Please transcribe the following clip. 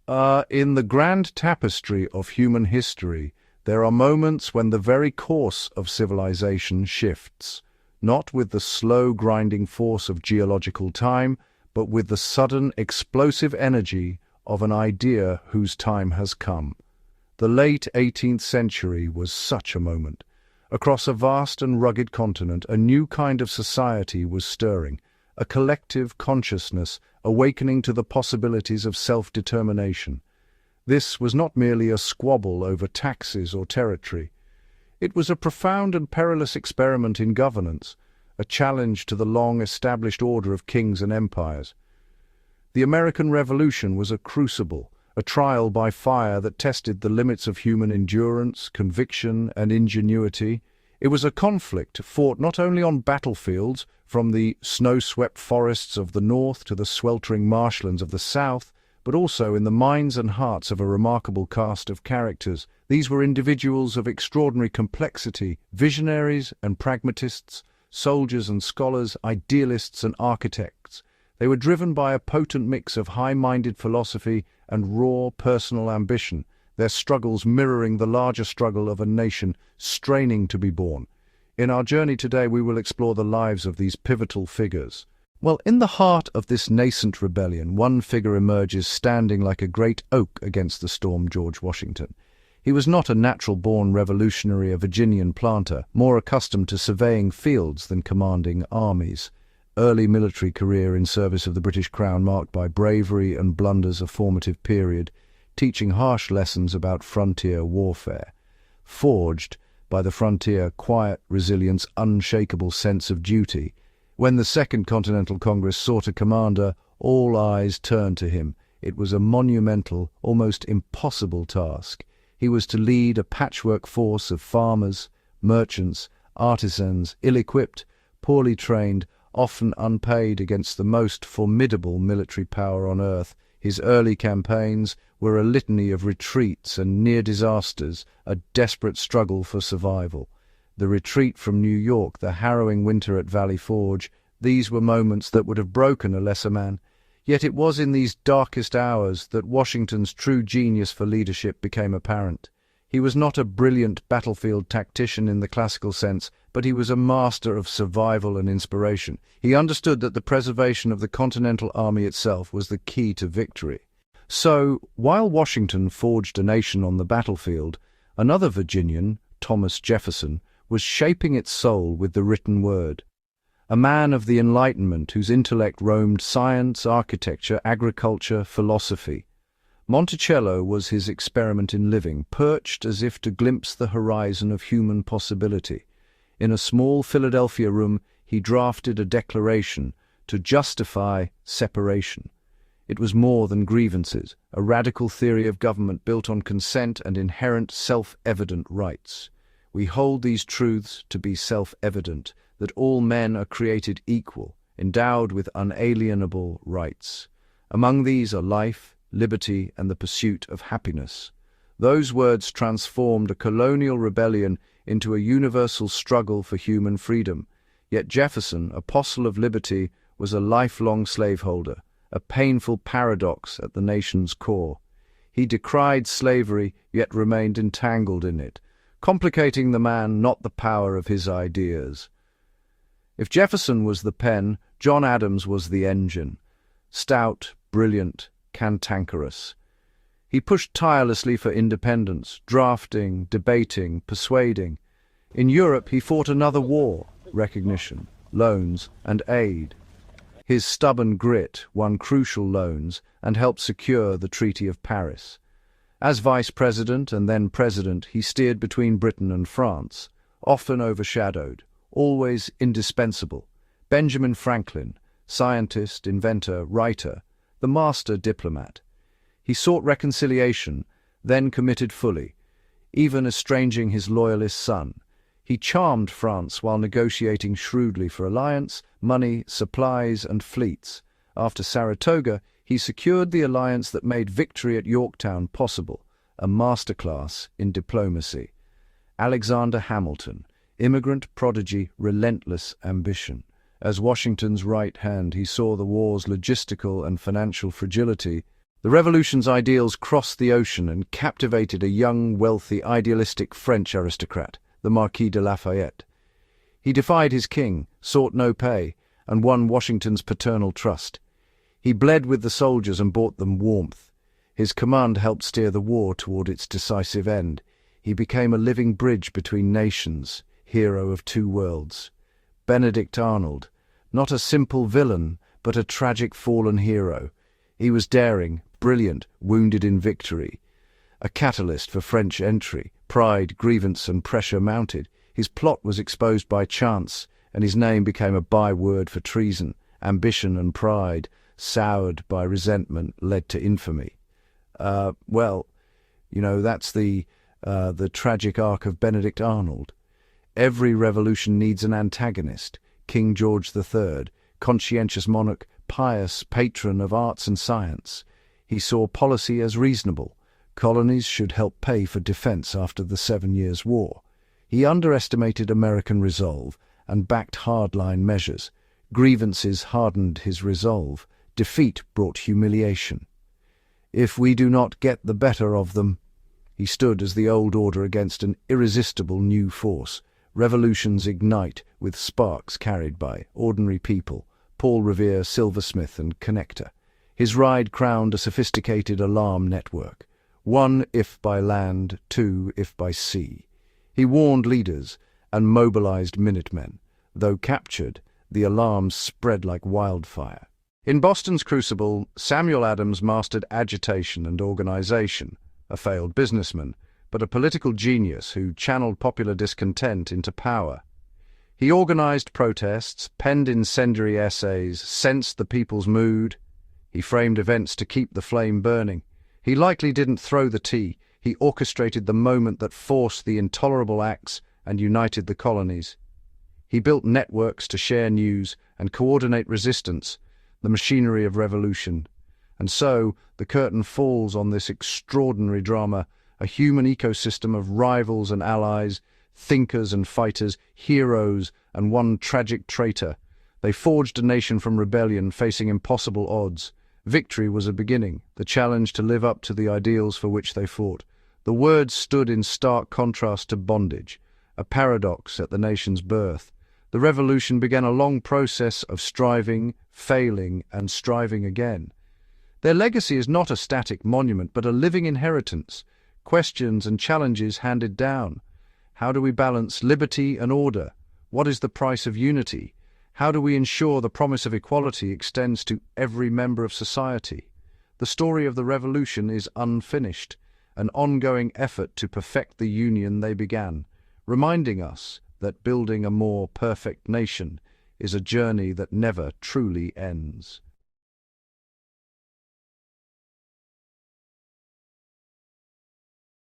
In the grand tapestry of human history, there are moments when the very course of civilization shifts, not with the slow grinding force of geological time, but with the sudden explosive energy of an idea whose time has come. The late 18th century was such a moment. Across a vast and rugged continent, a new kind of society was stirring, a collective consciousness awakening to the possibilities of self-determination. This was not merely a squabble over taxes or territory. It was a profound and perilous experiment in governance, a challenge to the long-established order of kings and empires. The American Revolution was a crucible, a trial by fire that tested the limits of human endurance, conviction, and ingenuity. It was a conflict fought not only on battlefields, from the snow-swept forests of the north to the sweltering marshlands of the south, but also in the minds and hearts of a remarkable cast of characters. These were individuals of extraordinary complexity, visionaries and pragmatists, soldiers and scholars, idealists and architects. They were driven by a potent mix of high-minded philosophy and raw personal ambition, their struggles mirroring the larger struggle of a nation straining to be born. In our journey today, we will explore the lives of these pivotal figures. Well, in the heart of this nascent rebellion, one figure emerges standing like a great oak against the storm: George Washington. He was not a natural-born revolutionary, a Virginian planter, more accustomed to surveying fields than commanding armies. Early military career in service of the British Crown marked by bravery and blunders, a formative period, teaching harsh lessons about frontier warfare. Forged by the frontier, quiet resilience, unshakable sense of duty. When the Second Continental Congress sought a commander, all eyes turned to him. It was a monumental, almost impossible task. He was to lead a patchwork force of farmers, merchants, artisans, ill-equipped, poorly trained, often unpaid, against the most formidable military power on earth. His early campaigns were a litany of retreats and near disasters, a desperate struggle for survival. The retreat from New York, the harrowing winter at Valley Forge, these were moments that would have broken a lesser man. Yet it was in these darkest hours that Washington's true genius for leadership became apparent. He was not a brilliant battlefield tactician in the classical sense, but he was a master of survival and inspiration. He understood that the preservation of the Continental Army itself was the key to victory. So, while Washington forged a nation on the battlefield, another Virginian, Thomas Jefferson, was shaping its soul with the written word. A man of the Enlightenment whose intellect roamed science, architecture, agriculture, philosophy. Monticello was his experiment in living, perched as if to glimpse the horizon of human possibility. In a small Philadelphia room, he drafted a declaration to justify separation. It was more than grievances, a radical theory of government built on consent and inherent self-evident rights. We hold these truths to be self-evident, that all men are created equal, endowed with unalienable rights. Among these are life, liberty, and the pursuit of happiness. Those words transformed a colonial rebellion into a universal struggle for human freedom. Yet Jefferson, apostle of liberty, was a lifelong slaveholder, a painful paradox at the nation's core. He decried slavery, yet remained entangled in it, complicating the man, not the power of his ideas. If Jefferson was the pen, John Adams was the engine. Stout, brilliant, cantankerous. He pushed tirelessly for independence, drafting, debating, persuading. In Europe, he fought another war: recognition, loans, and aid. His stubborn grit won crucial loans and helped secure the Treaty of Paris. As vice president and then president, he steered between Britain and France, often overshadowed, always indispensable. Benjamin Franklin, scientist, inventor, writer, the master diplomat. He sought reconciliation, then committed fully, even estranging his loyalist son. He charmed France while negotiating shrewdly for alliance, money, supplies, and fleets. After Saratoga, he secured the alliance that made victory at Yorktown possible, a masterclass in diplomacy. Alexander Hamilton, immigrant prodigy, relentless ambition. As Washington's right hand, he saw the war's logistical and financial fragility, The revolution's ideals crossed the ocean and captivated a young, wealthy, idealistic French aristocrat, the Marquis de Lafayette. He defied his king, sought no pay, and won Washington's paternal trust. He bled with the soldiers and brought them warmth. His command helped steer the war toward its decisive end. He became a living bridge between nations, hero of two worlds. Benedict Arnold, not a simple villain, but a tragic fallen hero. He was daring, brilliant, wounded in victory. A catalyst for French entry, pride, grievance, and pressure mounted. His plot was exposed by chance, and his name became a byword for treason. Ambition and pride, soured by resentment, led to infamy. That's the tragic arc of Benedict Arnold. Every revolution needs an antagonist. King George III, conscientious monarch, pious patron of arts and science. He saw policy as reasonable. Colonies should help pay for defense after the 7 Years' War. He underestimated American resolve and backed hardline measures. Grievances hardened his resolve. Defeat brought humiliation. If we do not get the better of them, he stood as the old order against an irresistible new force. Revolutions ignite with sparks carried by ordinary people. Paul Revere, silversmith and connector. His ride crowned a sophisticated alarm network. 1 if by land, 2 if by sea. He warned leaders and mobilized Minutemen. Though captured, the alarms spread like wildfire. In Boston's crucible, Samuel Adams mastered agitation and organization, a failed businessman, but a political genius who channeled popular discontent into power. He organized protests, penned incendiary essays, sensed the people's mood. He framed events to keep the flame burning. He likely didn't throw the tea. He orchestrated the moment that forced the intolerable acts and united the colonies. He built networks to share news and coordinate resistance, the machinery of revolution. And so, the curtain falls on this extraordinary drama, a human ecosystem of rivals and allies, thinkers and fighters, heroes and one tragic traitor. They forged a nation from rebellion, facing impossible odds. Victory was a beginning, the challenge to live up to the ideals for which they fought. The words stood in stark contrast to bondage, a paradox at the nation's birth. The revolution began a long process of striving, failing, and striving again. Their legacy is not a static monument, but a living inheritance, questions and challenges handed down. How do we balance liberty and order? What is the price of unity? How do we ensure the promise of equality extends to every member of society? The story of the revolution is unfinished, an ongoing effort to perfect the union they began, reminding us that building a more perfect nation is a journey that never truly ends.